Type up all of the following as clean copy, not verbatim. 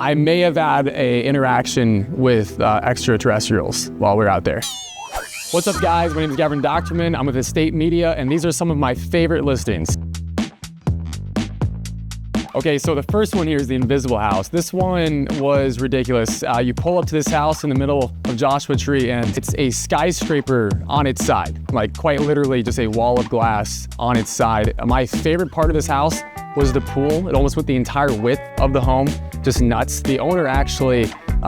I may have had a interaction with extraterrestrials while we were out there. What's up guys, my name is Gavren Dochterman. I'm with Estate Media and these are some of my favorite listings. Okay, so the first one here is the invisible house. This one was ridiculous. You pull up to this house in the middle of Joshua Tree and it's a skyscraper on its side. Like quite literally just a wall of glass on its side. My favorite part of this house was the pool. It almost went the entire width of the home. Just nuts. The owner actually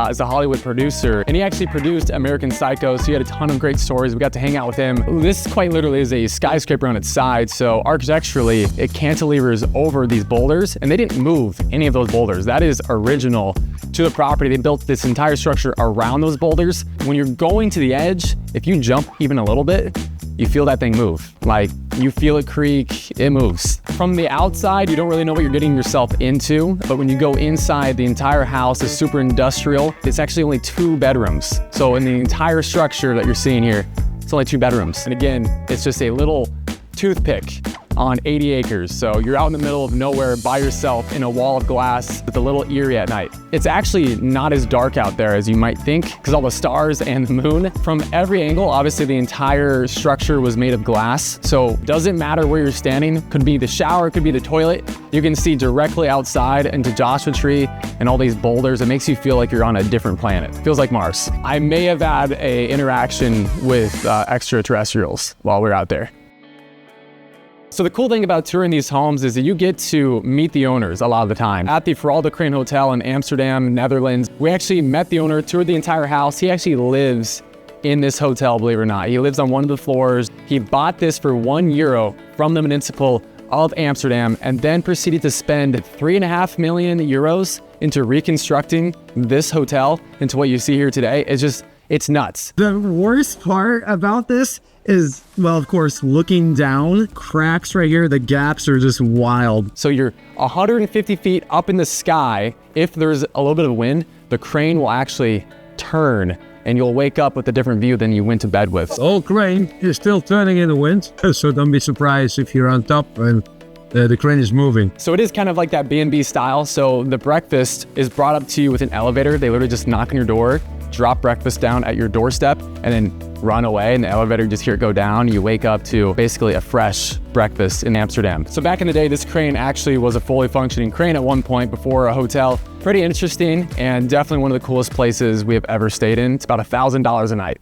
is a Hollywood producer and he actually produced American Psycho, so he had a ton of great stories. We got to hang out with him. This quite literally is a skyscraper on its side, so architecturally it cantilevers over these boulders and they didn't move any of those boulders. That is original to the property. They built this entire structure around those boulders. When you're going to the edge, if you jump even a little bit, you feel that thing move. Like you feel it creak, it moves. From the outside, you don't really know what you're getting yourself into, but when you go inside, the entire house is super industrial. It's actually only 2 bedrooms. So in the entire structure that you're seeing here, it's only 2 bedrooms. And again, it's just a little toothpick on 80 acres. So you're out in the middle of nowhere by yourself in a wall of glass with a little eerie at night. It's actually not as dark out there as you might think because all the stars and the moon. From every angle, obviously the entire structure was made of glass. So doesn't matter where you're standing. Could be the shower, could be the toilet. You can see directly outside into Joshua Tree and all these boulders. It makes you feel like you're on a different planet. Feels like Mars. I may have had a interaction with extraterrestrials while we were out there. So the cool thing about touring these homes is that you get to meet the owners a lot of the time. At the Faralda Crane Hotel in Amsterdam, Netherlands, we actually met the owner, toured the entire house. He actually lives in this hotel, believe it or not. He lives on one of the floors. He bought this for €1 from the municipal of Amsterdam and then proceeded to spend €3.5 million into reconstructing this hotel into what you see here today. It's nuts. The worst part about this is, well, of course, looking down, cracks right here, the gaps are just wild. So you're 150 feet up in the sky. If there's a little bit of wind, the crane will actually turn and you'll wake up with a different view than you went to bed with. The whole crane is still turning in the wind, so don't be surprised if you're on top and the crane is moving. So it is kind of like that B&B style. So the breakfast is brought up to you with an elevator. They literally just knock on your door, drop breakfast down at your doorstep, and then run away, and the elevator, just hear it go down. You wake up to basically a fresh breakfast in Amsterdam. So back in the day, this crane actually was a fully functioning crane at one point before a hotel. Pretty interesting and definitely one of the coolest places we have ever stayed in. It's about $1,000 a night.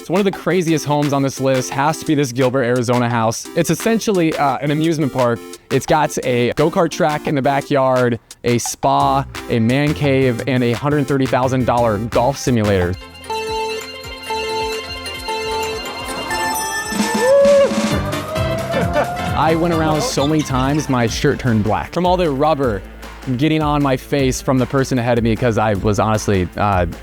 So one of the craziest homes on this list has to be this Gilbert, Arizona house. It's essentially an amusement park. It's got a go-kart track in the backyard, a spa, a man cave, and a $130,000 golf simulator. I went around so many times, my shirt turned black from all the rubber getting on my face from the person ahead of me because I was honestly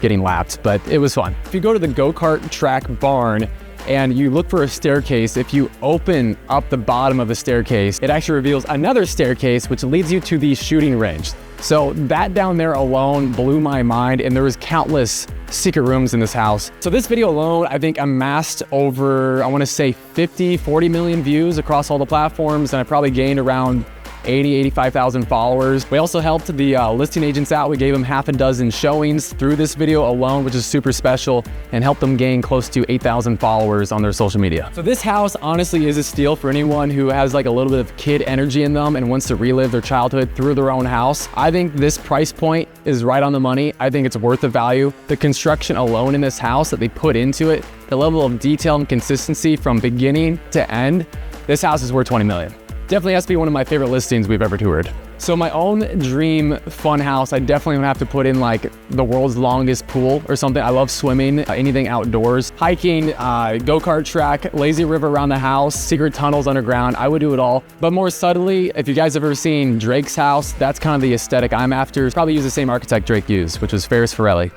getting lapped, but it was fun. If you go to the go-kart track barn and you look for a staircase, if you open up the bottom of the staircase, it actually reveals another staircase which leads you to the shooting range. So that down there alone blew my mind, and there was countless secret rooms in this house. So this video alone, I think amassed over, I want to say 40 million views across all the platforms, and I probably gained around 85,000 followers. We also helped the listing agents out. We gave them half a dozen showings through this video alone, which is super special, and helped them gain close to 8,000 followers on their social media. So this house honestly is a steal for anyone who has like a little bit of kid energy in them and wants to relive their childhood through their own house. I think this price point is right on the money. I think it's worth the value. The construction alone in this house that they put into it, the level of detail and consistency from beginning to end, this house is worth 20 million. Definitely has to be one of my favorite listings we've ever toured. So my own dream fun house, I definitely would have to put in like the world's longest pool or something. I love swimming, anything outdoors, hiking, go-kart track, lazy river around the house, secret tunnels underground. I would do it all. But more subtly, if you guys have ever seen Drake's house, that's kind of the aesthetic I'm after. Probably use the same architect Drake used, which was Ferris Farelli.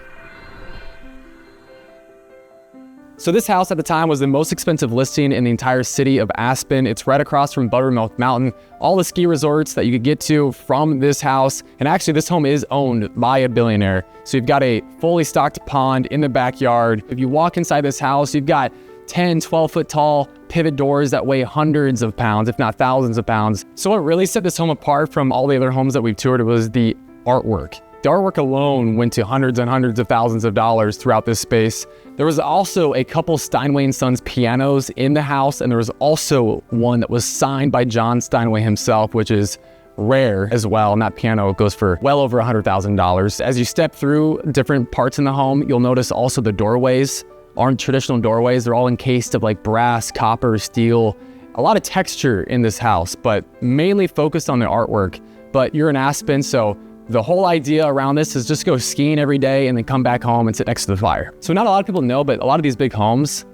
So this house at the time was the most expensive listing in the entire city of Aspen. It's right across from Buttermilk Mountain. All the ski resorts that you could get to from this house. And actually this home is owned by a billionaire. So you've got a fully stocked pond in the backyard. If you walk inside this house, you've got 10, 12 foot tall pivot doors that weigh hundreds of pounds, if not thousands of pounds. So what really set this home apart from all the other homes that we've toured was the artwork. The artwork alone went to hundreds and hundreds of thousands of dollars throughout this space. There was also a couple Steinway & Sons pianos in the house, and there was also one that was signed by John Steinway himself, which is rare as well. And that piano goes for well over $100,000. As you step through different parts in the home, you'll notice also the doorways aren't traditional doorways. They're all encased of like brass, copper, steel, a lot of texture in this house, but mainly focused on the artwork. But you're in Aspen, so the whole idea around this is just go skiing every day and then come back home and sit next to the fire. So not a lot of people know, but a lot of these big homes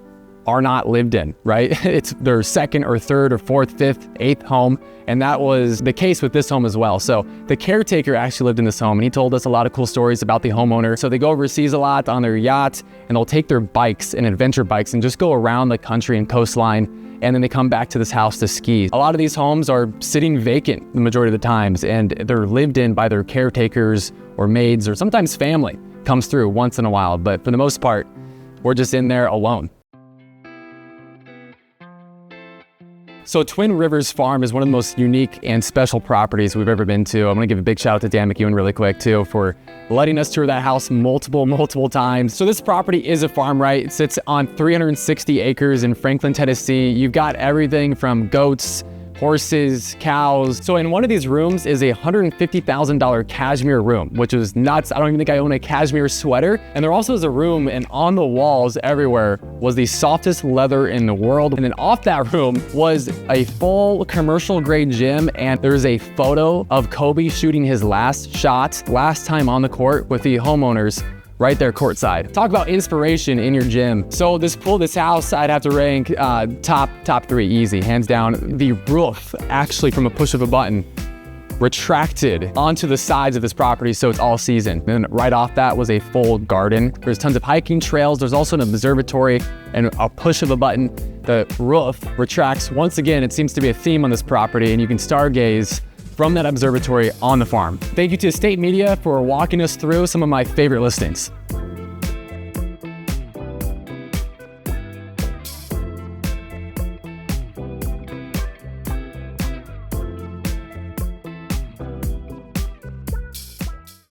are not lived in, right? It's their second or third or fourth, fifth, eighth home. And that was the case with this home as well. So the caretaker actually lived in this home, and he told us a lot of cool stories about the homeowner. So they go overseas a lot on their yacht, and they'll take their bikes and adventure bikes and just go around the country and coastline. And then they come back to this house to ski. A lot of these homes are sitting vacant the majority of the times, and they're lived in by their caretakers or maids, or sometimes family comes through once in a while. But for the most part, we're just in there alone. So Twin Rivers Farm is one of the most unique and special properties we've ever been to. I'm gonna give a big shout out to Dan McEwen really quick too for letting us tour that house multiple times. So this property is a farm, right? It sits on 360 acres in Franklin, Tennessee. You've got everything from goats, horses, cows. So in one of these rooms is a $150,000 cashmere room, which is nuts. I don't even think I own a cashmere sweater. And there also is a room, and on the walls everywhere was the softest leather in the world. And then off that room was a full commercial grade gym, and there's a photo of Kobe shooting his last shot, last time on the court with the homeowners right there courtside. Talk about inspiration in your gym. So this pool, this house, I'd have to rank top three, easy, hands down. The roof, actually from a push of a button, retracted onto the sides of this property, so it's all season. Then right off that was a full garden. There's tons of hiking trails. There's also an observatory, and a push of a button, the roof retracts. Once again, it seems to be a theme on this property, and you can stargaze from that observatory on the farm. Thank you to State Media for walking us through some of my favorite listings.